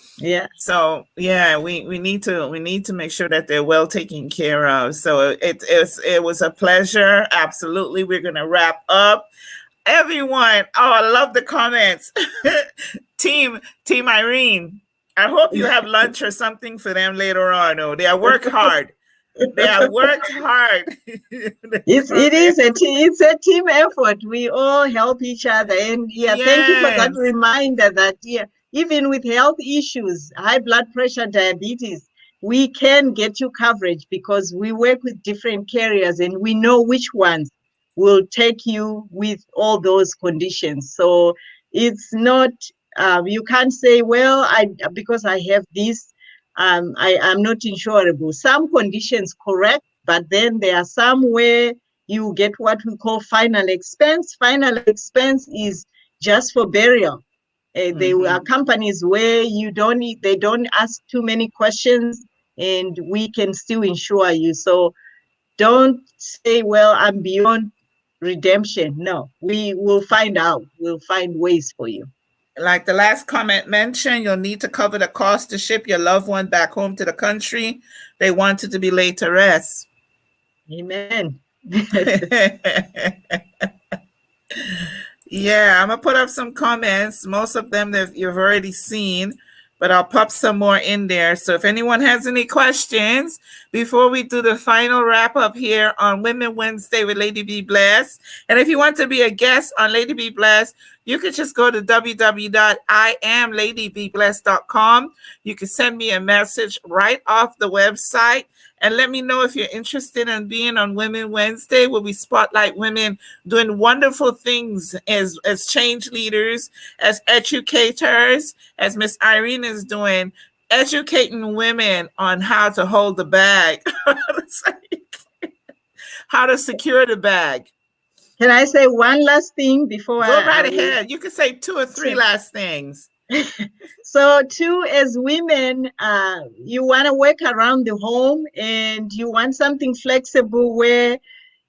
S2: So yeah, we need to make sure that they're well taken care of. So it was a pleasure. Absolutely. We're gonna wrap up. Everyone, oh, I love the comments. Team Irene, I hope you have lunch or something for them later on. Oh, they have worked hard. They have worked hard.
S3: It's a team effort. We all help each other. And thank you for that reminder that even with health issues, high blood pressure, diabetes, we can get you coverage because we work with different carriers and we know which ones will take you with all those conditions. So it's not, you can't say, well, because I have this, I'm not insurable. Some conditions correct, but then there are some where you get what we call final expense. Final expense is just for burial. There are companies where they don't ask too many questions and we can still insure you. So don't say, well, I'm beyond redemption. No, we will find out. We'll find ways for you.
S2: Like the last comment mentioned, you'll need to cover the cost to ship your loved one back home to the country they wanted to be laid to rest.
S3: Amen.
S2: Yeah, I'm going to put up some comments. Most of them that you've already seen, but I'll pop some more in there. So if anyone has any questions before we do the final wrap up here on Women Wednesday with Lady Be Blessed, and if you want to be a guest on Lady Be Blessed, you could just go to www.iamladybeblessed.com. You can send me a message right off the website and let me know if you're interested in being on Women Wednesday, where we spotlight women doing wonderful things as change leaders, as educators, as Miss Irene is doing, educating women on how to hold the bag, how to secure the bag.
S3: Can I say one last thing before
S2: Go right ahead. You can say 2 or 3 last things.
S3: So too, as women, you want to work around the home and you want something flexible where,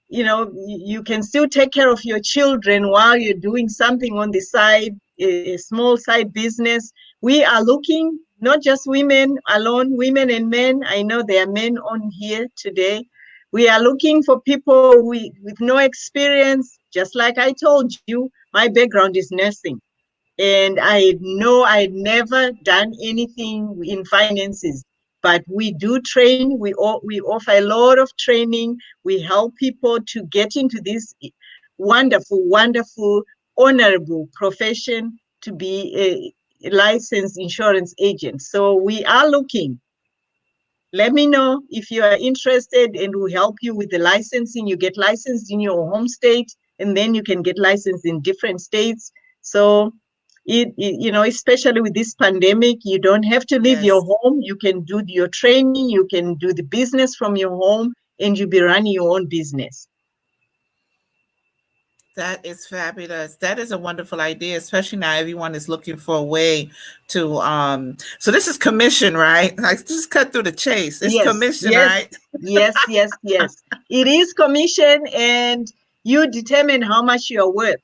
S3: you can still take care of your children while you're doing something on the side, a small side business. We are looking, not just women alone, women and men. I know there are men on here today. We are looking for people with no experience. Just like I told you, my background is nursing. And I know I'd never done anything in finances, but we do train. We offer a lot of training. We help people to get into this wonderful, wonderful, honorable profession to be a licensed insurance agent. So we are looking. Let me know if you are interested and we'll help you with the licensing. You get licensed in your home state and then you can get licensed in different states. So especially with this pandemic, you don't have to leave your home. You can do your training, you can do the business from your home, and you'll be running your own business.
S2: That is fabulous. That is a wonderful idea, especially now everyone is looking for a way to so this is commission, right? Like just cut through the chase. It's commission, right?
S3: Yes. It is commission and you determine how much you're worth.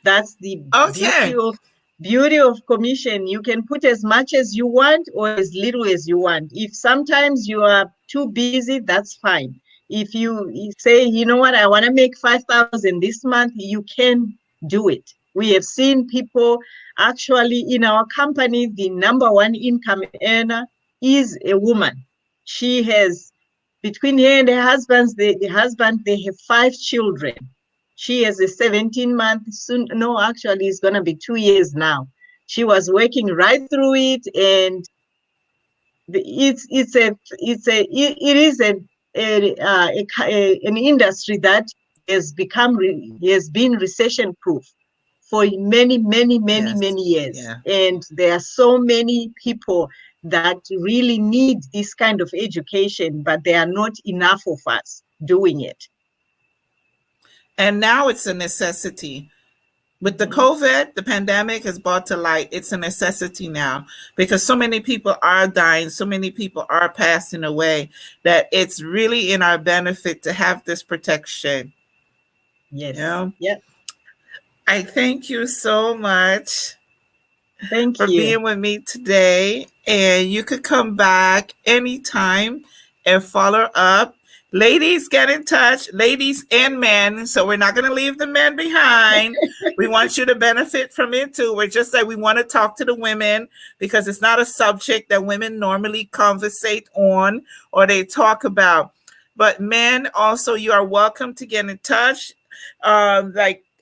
S3: That's the beauty of beauty of commission, you can put as much as you want or as little as you want. If sometimes you are too busy, that's fine. If you say, you know what, I want to make 5,000 this month, you can do it. We have seen people actually in our company, the number one income earner is a woman. She has, between her and her husband, they have 5 children. She has a 17-month, soon, no, actually, it's going to be 2 years now. She was working right through it, and it is an industry that has been recession proof for many
S2: Yes.
S3: years.
S2: Yeah.
S3: And there are so many people that really need this kind of education, but there are not enough of us doing it.
S2: And now it's a necessity. With the
S3: Mhm.
S2: COVID, the pandemic has brought to light, it's a necessity now because so many people are dying, so many people are passing away that it's really in our benefit to have this protection. You
S3: Yes.
S2: know,
S3: Yeah.
S2: I thank you so much
S3: Thank
S2: for
S3: you.
S2: being with me today. And you could come back anytime and follow up. Ladies, get in touch, ladies and men. So we're not going to leave the men behind. We want you to benefit from it too. We're just like we want to talk to the women because it's not a subject that women normally conversate on or they talk about. But men also, you are welcome to get in touch.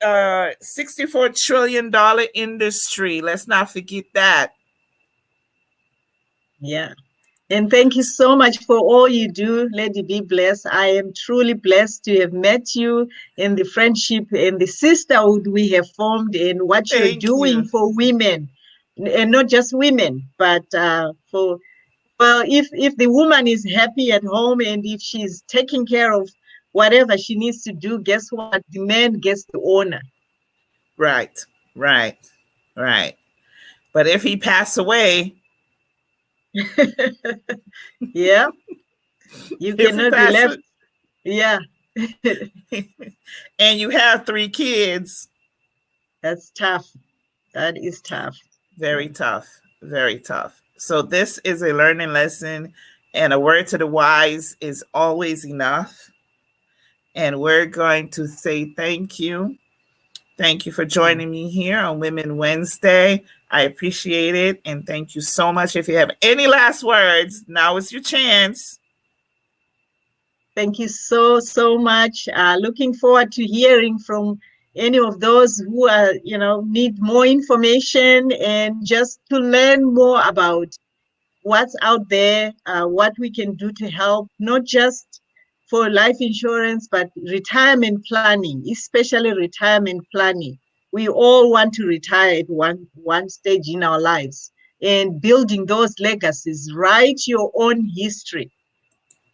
S2: $64 trillion industry. Let's not forget that.
S3: Yeah. And thank you so much for all you do, Lady Be Blessed. I am truly blessed to have met you and the friendship and the sisterhood we have formed and what you're
S2: Thank
S3: doing
S2: you.
S3: for women. And not just women, but for, well, if the woman is happy at home and if she's taking care of whatever she needs to do, guess what? The man gets the honor.
S2: Right, right, right. But if he passed away,
S3: Yeah, you
S2: if he
S3: cannot be
S2: passed
S3: left. Yeah,
S2: and you have 3 kids,
S3: that's tough. That is tough.
S2: very tough, very tough. So this is a learning lesson, and a word to the wise is always enough. And we're going to say thank you. Thank you for joining me here on Women Wednesday. I appreciate it. And thank you so much. If you have any last words, now is your chance.
S3: Thank you so much. Looking forward to hearing from any of those who are, need more information and just to learn more about what's out there, what we can do to help, not just for life insurance, but retirement planning, especially retirement planning. We all want to retire at one stage in our lives, and building those legacies. Write your own history,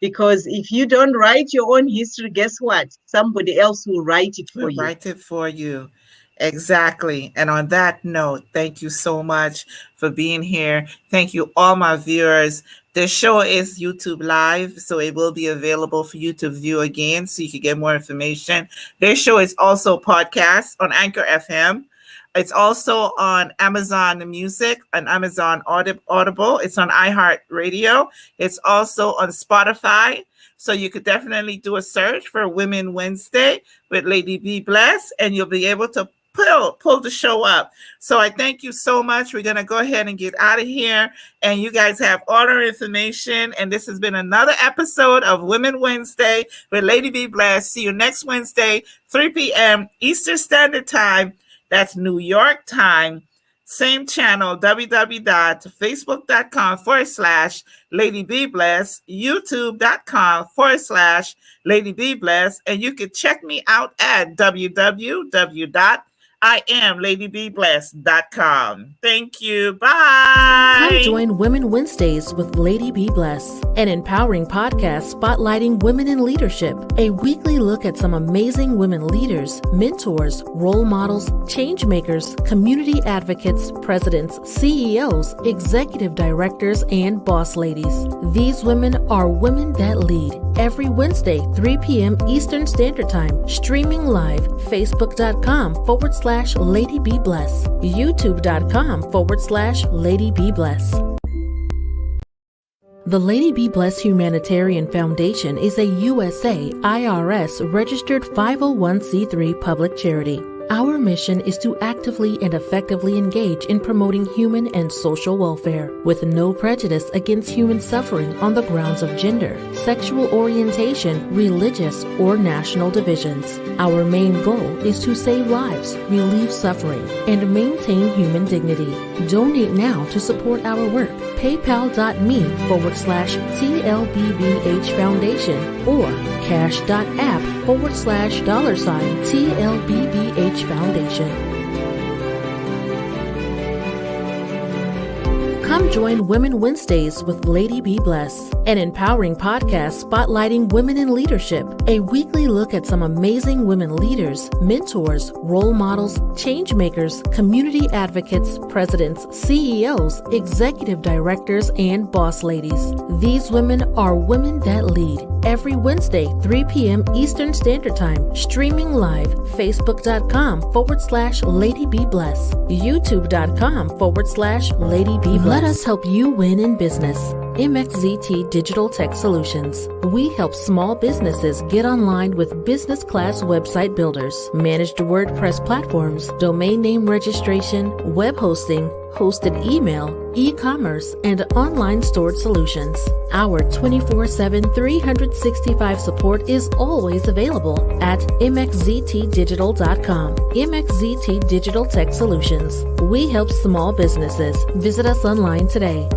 S3: because if you don't write your own history, guess what? Somebody else will write it for
S2: We'll
S3: you.
S2: write it for you. Exactly. And on that note, thank you so much for being here. Thank you, all my viewers. This show is YouTube Live, so it will be available for you to view again so you can get more information. This show is also podcast on Anchor FM. It's also on Amazon Music, on Amazon Audible. It's on iHeartRadio. It's also on Spotify. So you could definitely do a search for Women Wednesday with Lady Be Blessed, and you'll be able to pull the show up. So I thank you so much. We're going to go ahead and get out of here. And you guys have all our information. And this has been another episode of Women Wednesday with Lady Be Blessed. See you next Wednesday, 3 p.m. Eastern Standard Time. That's New York time. Same channel, www.facebook.com/Lady Be Blessed, youtube.com/Lady Be Blessed, and you can check me out at www.IamLadyBeblessed.com. Thank you. Bye.
S1: Come join Women Wednesdays with Lady Be Blessed, an empowering podcast spotlighting women in leadership. A weekly look at some amazing women leaders, mentors, role models, change makers, community advocates, presidents, CEOs, executive directors, and boss ladies. These women are women that lead. every Wednesday, 3 p.m. Eastern Standard Time, streaming live, facebook.com/Lady Be Bless, youtube.com/Lady Be Bless. The Lady Be Bless Humanitarian Foundation is a USA IRS registered 501c3 public charity. Our mission is to actively and effectively engage in promoting human and social welfare, with no prejudice against human suffering on the grounds of gender, sexual orientation, religious, or national divisions. Our main goal is to save lives, relieve suffering, and maintain human dignity. Donate now to support our work. PayPal.me/TLBBH Foundation or cash.app/$TLBBH Foundation. Come join Women Wednesdays with Lady Be Bless, an empowering podcast spotlighting women in leadership, a weekly look at some amazing women leaders, mentors, role models, change makers, community advocates, presidents, CEOs, executive directors, and boss ladies. These women are women that lead. Every Wednesday, 3 p.m. Eastern Standard Time, streaming live, facebook.com/Lady Be Bless, youtube.com/Lady Be Bless. Let us help you win in business. MXZT Digital Tech Solutions. We help small businesses get online with business class website builders, managed WordPress platforms, domain name registration, web hosting, hosted email, e-commerce, and online stored solutions. Our 24/7, 365 support is always available at mxztdigital.com. MXZT Digital Tech Solutions. We help small businesses. Visit us online today.